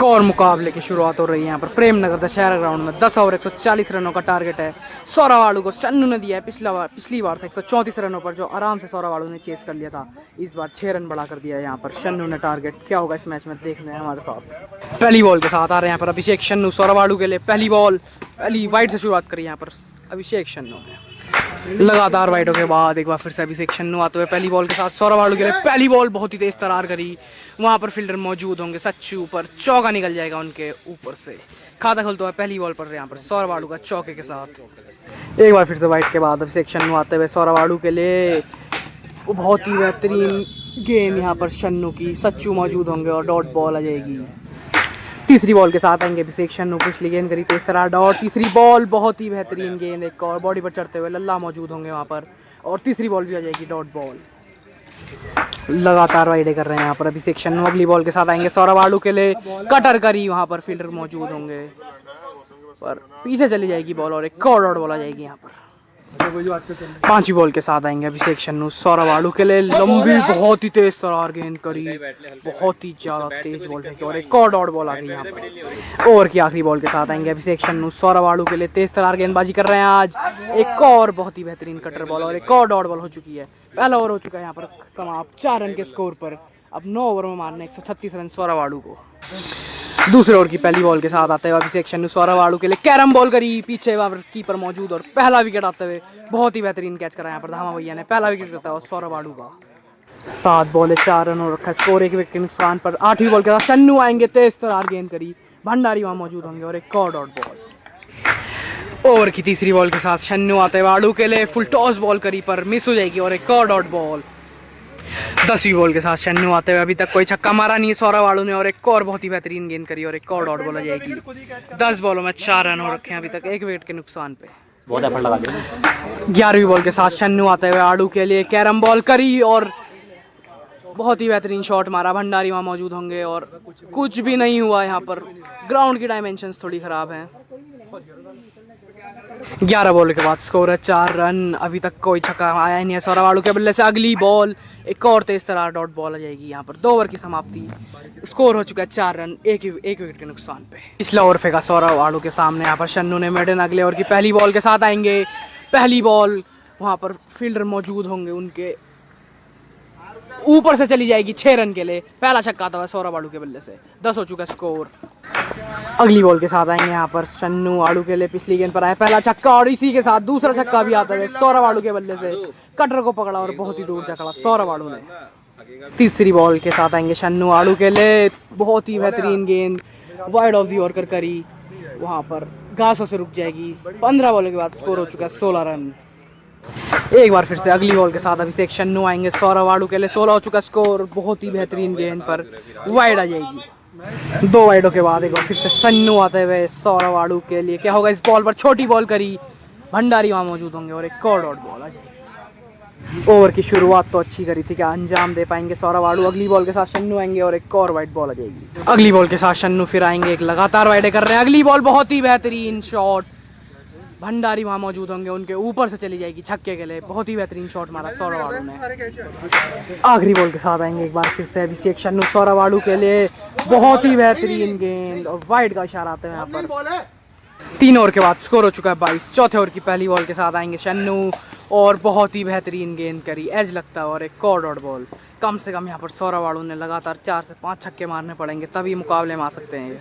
और मुकाबले की शुरुआत हो रही है यहाँ पर प्रेमनगर दशहरा ग्राउंड में। 10 ओवर 140 रनों का टारगेट है। सौरवाड़ू को शन्नू ने दिया है। पिछली बार था 134 रनों पर, जो आराम से सौरवाड़ू ने चेस कर लिया था। इस बार 6 रन बढ़ा कर दिया है यहाँ पर शन्नू ने टारगेट। क्या होगा इस मैच में देखने हैं हमारे साथ। पहली बॉल के साथ आ रहे हैं यहाँ पर अभिषेक शन्नू सौरवाड़ू के लिए। पहली बॉल पहली वाइड से शुरुआत करी यहाँ पर अभिषेक शन्नू ने। लगातार वाइडों के बाद एक बार फिर से अभिषेक शन्नू आते हुए पहली बॉल के साथ सौरवाड़ू के लिए। पहली बॉल बहुत ही तेज तरार करी। वहां पर फील्डर मौजूद होंगे सच्चू ऊपर, चौका निकल जाएगा उनके ऊपर से। खाता खुलता है पहली बॉल पर यहाँ पर सौरवाड़ू का चौके के साथ। एक बार फिर से वाइड के बाद अभिषेक शन्नू आते हुए सौरवाड़ू के लिए। बहुत ही बेहतरीन गेंद यहाँ पर शन्नू की, सच्चू मौजूद होंगे और डॉट बॉल आ जाएगी। तीसरी बॉल के साथ आएंगे अभिषेक शन्नू। पिछली गेंद करी तेज तरार डॉट। तीसरी बॉल बहुत ही बेहतरीन गेंद, एक और बॉडी पर चढ़ते हुए लल्ला मौजूद होंगे वहाँ पर और तीसरी बॉल भी आ जाएगी डॉट बॉल। लगातार वाइडे कर रहे हैं यहाँ पर अभिषेक शन्नू। अगली बॉल के साथ आएंगे सौरवाड़ू के लिए। कटर करी, वहाँ पर फील्डर मौजूद होंगे पर पीछे चली जाएगी बॉल और एक और डॉट बॉल आ जाएगी यहाँ पर। पांचवी बॉल के साथ आएंगे अभिषेक शन्नू सौरवाड़ू के लिए। लंबी बहुत ही तेज तरार गेंद करी, बहुत ही ज्यादा तेज बॉल फेंकी और एक और डॉट बॉल आ गई यहाँ पर। ओवर की आखिरी बॉल के साथ आएंगे अभिषेक शन्नू सौरवाड़ू के लिए। तेज तरार गेंदबाजी कर रहे हैं आज। एक और बहुत ही बेहतरीन कटर बॉल और एक और डॉट बॉल हो चुकी है। पहला ओवर हो चुका है यहाँ पर समाप्त 4 रन के स्कोर पर। अब 9 ओवर में मारने 136 रन सौरवाड़ू को। दूसरे ओवर की पहली बॉल के साथ आते हुए अभिषेक शन्नू सौरवाड़ू के लिए। कैरम बॉल करी, पीछे कीपर मौजूद और पहला विकेट आते हुए बहुत ही बेहतरीन कैच करा यहाँ पर धामा भैया ने। पहला विकेट करता है सौरवाड़ू का। 7 बॉल 4 रन हो रखा है स्कोर, 1 विकेट के नुकसान पर। 8वीं बॉल के साथ शन्नू आएंगे, तेज तरार गेंद करी, भंडारी वहां मौजूद होंगे और एक और डॉट बॉल। ओवर की तीसरी बॉल के साथ शन्नू आते वाड़ू के लिए। फुल टॉस बॉल करी पर मिस हो जाएगी और एक और डॉट बॉल। 10वीं बॉल के साथ शन्नू आते हुए अभी तक कोई छक्का मारा नहीं है सौरवाड़ू ने और एक और बहुत ही बेहतरीन गेंद करी और एक और डॉट बॉल आ जाएगी। 10 बॉलों में 4 रन हो रखे हैं अभी तक, 1 विकेट के नुकसान पे। 11वीं बॉल के साथ शन्नू आते हुए आड़ू के लिए। कैरम बॉल करी और बहुत ही बेहतरीन शॉट मारा, भंडारी वहाँ मौजूद होंगे और कुछ भी नहीं हुआ यहाँ पर। ग्राउंड की डायमेंशंस थोड़ी खराब हैं। 11 बॉल के बाद स्कोर है 4 रन। अभी तक कोई छक्का आया नहीं है सौरवाड़ू के बल्ले से। अगली बॉल एक और तेज तरार डॉट बॉल आ जाएगी यहाँ पर। 2 ओवर की समाप्ति, स्कोर हो चुका है 4 रन, एक विकेट के नुकसान पे। पिछला ओवर फेंका सौरवाड़ू के सामने यहाँ पर शन्नू ने मेडन। अगले ओवर की पहली बॉल के साथ आएंगे। पहली बॉल वहाँ पर फील्डर मौजूद होंगे, उनके ऊपर से चली जाएगी 6 रन के लिए। पहला छक्का आता है सौरवाड़ू के बल्ले से। 10 हो चुका स्कोर। अगली बॉल के साथ आएंगे यहाँ पर शन्नू आड़ू के लिए। पिछली गेंद पर आया पहला छक्का और इसी के साथ दूसरा छक्का भी आता है सौरवाड़ू के बल्ले से। कटर को पकड़ा और बहुत ही दूर चकड़ा सौरवाड़ू ने। तीसरी बॉल के साथ आएंगे शन्नू आड़ू के लिए। बहुत ही बेहतरीन गेंद वाइड ऑफ द यॉर्कर करी, वहां पर घासों से रुक जाएगी। 15 बॉल के बाद स्कोर हो चुका है 16 रन। एक बार फिर से अगली बॉल के साथ अभिषेक शन्नू आएंगे सौरवाड़ू के लिए। 16 हो चुका स्कोर। बहुत ही बेहतरीन गेंद पर वाइड आ जाएगी। 2 वाइडों के बाद एक बार फिर से शन्नू आते हुए सौरवाड़ू के लिए। क्या होगा इस बॉल पर? छोटी बॉल करी, भंडारी वहां मौजूद होंगे और एक और डॉट बॉल आ जाएगी। ओवर की शुरुआत तो अच्छी करी थी, क्या अंजाम दे पाएंगे सौरवाड़ू? अगली बॉल के साथ शन्नू आएंगे और एक और वाइड बॉल आ जाएगी। अगली बॉल के साथ शन्नू फिर आएंगे, एक लगातार वाइडे कर रहे हैं। अगली बॉल बहुत ही बेहतरीन शॉट, भंडारी वहां मौजूद होंगे, उनके ऊपर से चली जाएगी छक्के के लिए। बहुत ही बेहतरीन शॉट मारा सौरवाड़ू ने। आखिरी बॉल के साथ आएंगे एक बार फिर से अभिषेक शन्नू सौरवाड़ू के लिए। बहुत ही बेहतरीन गेंद और वाइड का इशारा आता है यहाँ पर। 3 ओवर के बाद स्कोर हो चुका है 22। चौथे ओवर की पहली बॉल के साथ आएंगे शन्नू और बहुत ही बेहतरीन गेंद करी, एज लगता है और एक और डॉट बॉल। कम से कम यहाँ पर सौरवाड़ू ने लगातार 4 से 5 छक्के मारने पड़ेंगे तभी मुकाबले में आ सकते हैं ये।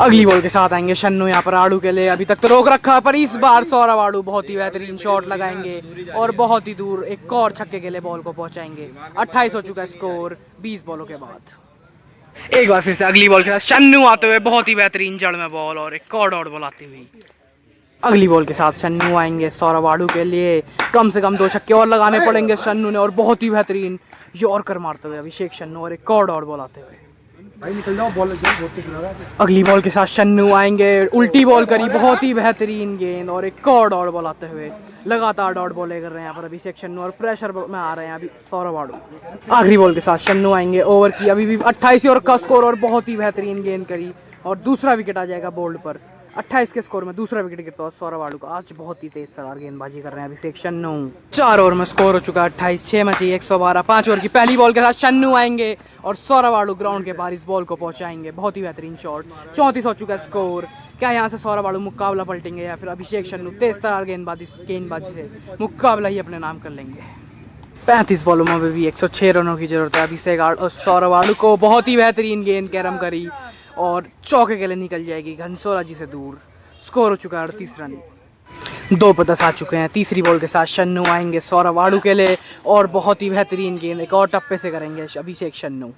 अगली बॉल के साथ आएंगे शन्नू यहाँ पर आड़ू के लिए। अभी तक तो रोक रखा है पर इस बार सौरवाड़ू बहुत ही बेहतरीन शॉट लगाएंगे और बहुत ही दूर एक और छक्के के लिए बॉल को पहुंचाएंगे। 28 हो चुका है स्कोर 20 बॉलों के बाद। एक बार फिर से अगली बॉल के साथ शन्नू आते हुए, बहुत ही बेहतरीन जड़ में बॉल और एक और डॉट बॉल आती हुई। अगली बॉल के साथ शन्नू आएंगे सौरवाड़ू के लिए। कम से कम 2 छक्के और लगाने पड़ेंगे शन्नू ने और बहुत ही बेहतरीन यॉर्कर मारते हुए अभिषेक शन्नू और एक और डॉट बॉल आते हुए। अगली बॉल के साथ शन्नू आएंगे, उल्टी बॉल करी, बहुत ही बेहतरीन गेंद और एक और डॉट बॉल आते हुए। लगातार डॉट बॉल कर रहे हैं यहाँ पर अभिषेक शन्नू और प्रेशर में आ रहे हैं अभी सौरवाड़ू। आखिरी बॉल के साथ शन्नू आएंगे। ओवर की अभी भी 28 ओवर का स्कोर और बहुत ही बेहतरीन गेंद करी और दूसरा विकेट आ जाएगा बोल्ड पर। 28 के स्कोर में दूसरा विकेट गिरता हुआ सौरव वाडू का। आज बहुत ही तेज तरार गेंदबाजी कर रहे हैं अभिषेक शन्नू। 4 ओवर में स्कोर हो चुका है 28, 6 में चाहिए 112। 5 ओवर की पहली बॉल के साथ शन्नू आएंगे और सौरव वाडू ग्राउंड के बाहर इस बॉल को पहुंचाएंगे। बहुत ही बेहतरीन शॉट। 34 हो चुका है स्कोर। क्या यहाँ से सौरव वाडू मुकाबला पलटेंगे या फिर अभिषेक शन्नू तेज तरार गेंदबाजी से मुकाबला ही अपने नाम कर लेंगे। 35 बॉलों में भी 106 रनों की जरूरत है अभिषेक और सौरव वाडू को। बहुत ही बेहतरीन गेंद कैरम करी और चौके के लिए निकल जाएगी घनसोला जी से दूर। स्कोर हो चुका है 38 रन। 2 पर 10 आ चुके हैं। तीसरी बॉल के साथ शन्नू आएंगे सौरव वाडू के लिए और बहुत ही बेहतरीन गेंद एक और टप्पे से करेंगे अभिषेक शन्नू।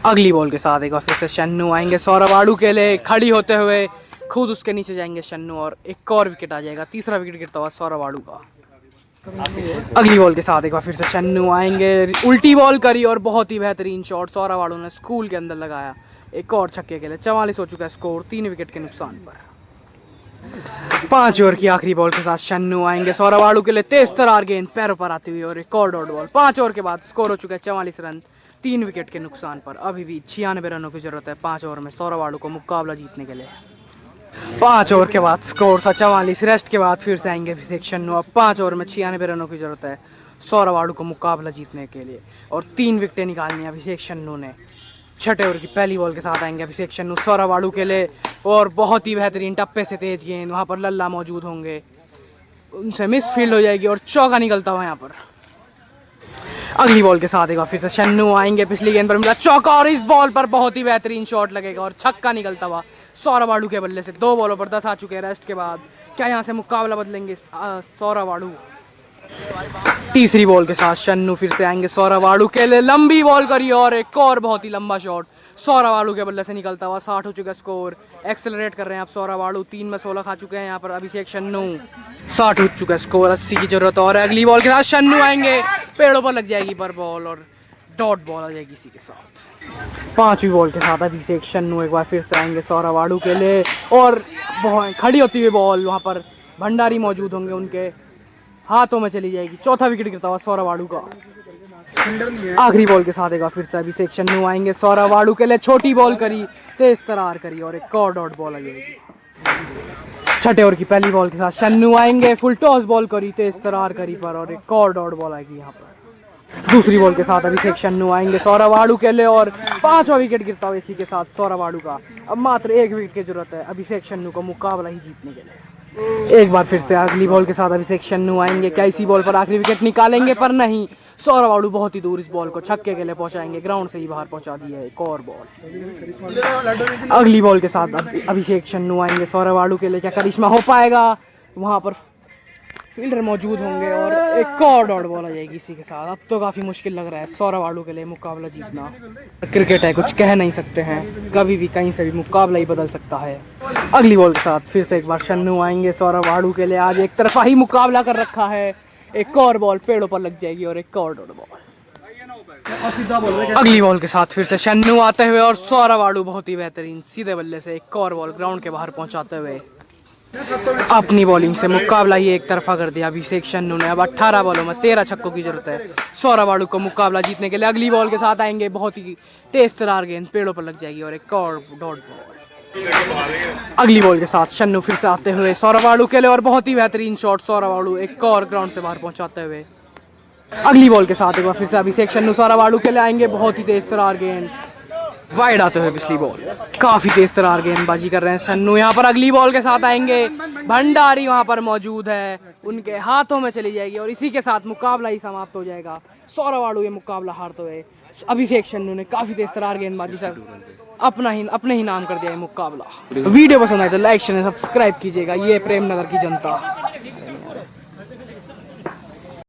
अगली बॉल के साथ एक बार फिर से शन्नू आएंगे सौरव वाडू के लिए। खड़ी होते हुए खुद उसके नीचे जाएंगे शन्नू और एक और विकेट आ जाएगा। तीसरा विकेट गिरता हुआ सौरव वाडू का। अगली बॉल के साथ एक बार फिर से शन्नू आएंगे। उल्टी बॉल करी और बहुत ही बेहतरीन शॉट सौरव वाडू ने स्कूल के अंदर लगाया एक और छक्के के लिए। 44 हो चुका है स्कोर 3 विकेट के नुकसान पर। 5 ओवर की आखिरी बॉल के साथ शन्नू आएंगे सौरव वाडू के लिए। तेज तरार गेंद पैरों पर आती हुई और एक और डॉट बॉल। 5 ओवर के बाद स्कोर हो चुका है 44 रन 3 विकेट के नुकसान पर। अभी भी 96 रनों की जरूरत है 5 ओवर में सौरव वाडू को मुकाबला जीतने के लिए। 5 ओवर के बाद स्कोर था 44। रेस्ट के बाद फिर से आएंगे अभिषेक शन्नू। अब 5 ओवर में 96 रनों की जरूरत है सौरव वाडू को मुकाबला जीतने के लिए और 3 विकेटें निकालनी है अभिषेक शन्नू ने। 6 ओवर की पहली बॉल के साथ आएंगे अभिषेक शन्नू सौरव वाडू के लिए और बहुत ही बेहतरीन टप्पे से तेज गेंद। वहां पर लल्ला मौजूद होंगे, उनसे मिस फील्ड हो जाएगी और चौका निकलता हुआ यहाँ पर। अगली बॉल के साथ एक बार फिर से शन्नू आएंगे। पिछली गेंद पर मिला चौका और इस बॉल पर बहुत ही बेहतरीन शॉट लगेगा और छक्का निकलता हुआ सौरव वाडू के बल्ले से। 2 बॉलों पर 10 आ चुके हैं रेस्ट के बाद। क्या यहाँ से मुकाबला बदलेंगे सौरव वाडू? तीसरी बॉल के साथ शन्नू फिर से आएंगे सौरव वाडू के लिए। लंबी बॉल करी और एक और बहुत ही लंबा शॉट सौरव वाडू के बल्ले से निकलता हुआ। 60 हो चुका स्कोर। एक्सेलरेट कर रहे हैं आप सौरव वाडू। 3 में 16 खा चुके हैं यहाँ पर अभिषेक शन्नू। 60 हो चुका स्कोर। 80 की जरूरत और अगली बॉल के साथ शन्नू आएंगे। पेड़ों पर लग जाएगी पर बॉल और डॉट बॉल आ जाएगी इसी के साथ। 5वीं बॉल के साथ अभिषेक शन्नू एक बार फिर से आएंगे सौरव वाडू के लिए और खड़ी होती हुई बॉल वहाँ पर भंडारी मौजूद होंगे, उनके हाथों में चली जाएगी। चौथा विकेट गिरता हुआ सौरव वाडू का। आखिरी बॉल के साथ एक बार फिर से अभिषेक शन्नू आएंगे सौरव वाडू के लिए। छोटी बॉल करी, तेज तरार करी और एक और डॉट बॉल आ जाएगी। 6 ओवर की पहली बॉल के साथ शन्नू आएंगे। फुल टॉस बॉल करी, तेज तरार करी पर और एक और डॉट बॉल आएगी यहाँ पर। दूसरी बॉल के साथ अभिषेक शन्नू आएंगे सौरव वाडू के लिए और 5वां विकेट गिरता हुआ इसी के साथ सौरव वाडू का। अब मात्र 1 विकेट की जरूरत है अभिषेक शन्नू को मुकाबला ही जीतने के लिए। एक बार फिर से अगली बॉल के साथ अभिषेक शन्नू आएंगे। क्या इसी बॉल पर आखिरी विकेट निकालेंगे? पर नहीं, सौरव वाडू बहुत ही दूर इस बॉल को छक्के के लिए पहुंचाएंगे। ग्राउंड से ही बाहर पहुंचा दिया है एक और बॉल। अगली बॉल के साथ अभिषेक शन्नू आएंगे सौरव वाडू के लिए। क्या करिश्मा हो पाएगा? वहां पर फील्डर मौजूद होंगे और एक और डॉट बॉल आ जाएगी इसी के साथ। अब तो काफी मुश्किल लग रहा है सौरव वाडू के लिए मुकाबला जीतना। क्रिकेट है, कुछ कह नहीं सकते हैं, कभी भी कहीं से भी मुकाबला ही बदल सकता है। अगली बॉल के साथ फिर से एक बार शन्नू आएंगे सौरव वाडू के लिए। आज एक तरफा ही मुकाबला कर रखा है। एक और बॉल पेड़ों पर लग जाएगी और एक और डॉट बॉल। अगली बॉल के साथ फिर से शन्नू आते हुए और सौरव वाडू बहुत ही बेहतरीन सीधे बल्ले से एक और बॉल ग्राउंड के बाहर पहुंचाते हुए अपनी बॉलिंग से मुकाबला ही एक तरफा कर दिया अभिषेक शन्नू ने। अब 18 बॉलों में 13 छक्कों की जरूरत है सौरव वाडू को मुकाबला जीतने के लिए। अगली बॉल के साथ आएंगे बहुत ही तेज तरार गेंद पेड़ों पर लग जाएगी और एक और डॉट बॉल। अगली बॉल के साथ शन्नू फिर से आते हुए सौरव वाडू के लिए और बहुत ही बेहतरीन शॉट सौरव वाडू एक और ग्राउंड से बाहर पहुंचाते हुए। अगली बॉल के साथ एक बार फिर से अभिषेक शन्नू सौरव वाडू के लिए आएंगे। बहुत ही तेज तरार गेंद वाइड आते हुए पिछली बॉल। काफी तेज तरार गेंदबाजी कर रहे हैं शन्नू यहाँ पर। अगली बॉल के साथ आएंगे भंडारी वहां पर मौजूद है, उनके हाथों में चली जाएगी और इसी के साथ मुकाबला ही समाप्त हो जाएगा। सौरव वाडू ये मुकाबला हारते हुए अभिषेक शन्नू ने काफी तेज तरार गेंदबाजी से अपने ही नाम कर दिया है मुकाबला। वीडियो पसंद आए तो लाइक शेयर सब्सक्राइब कीजिएगा। ये प्रेमनगर की जनता।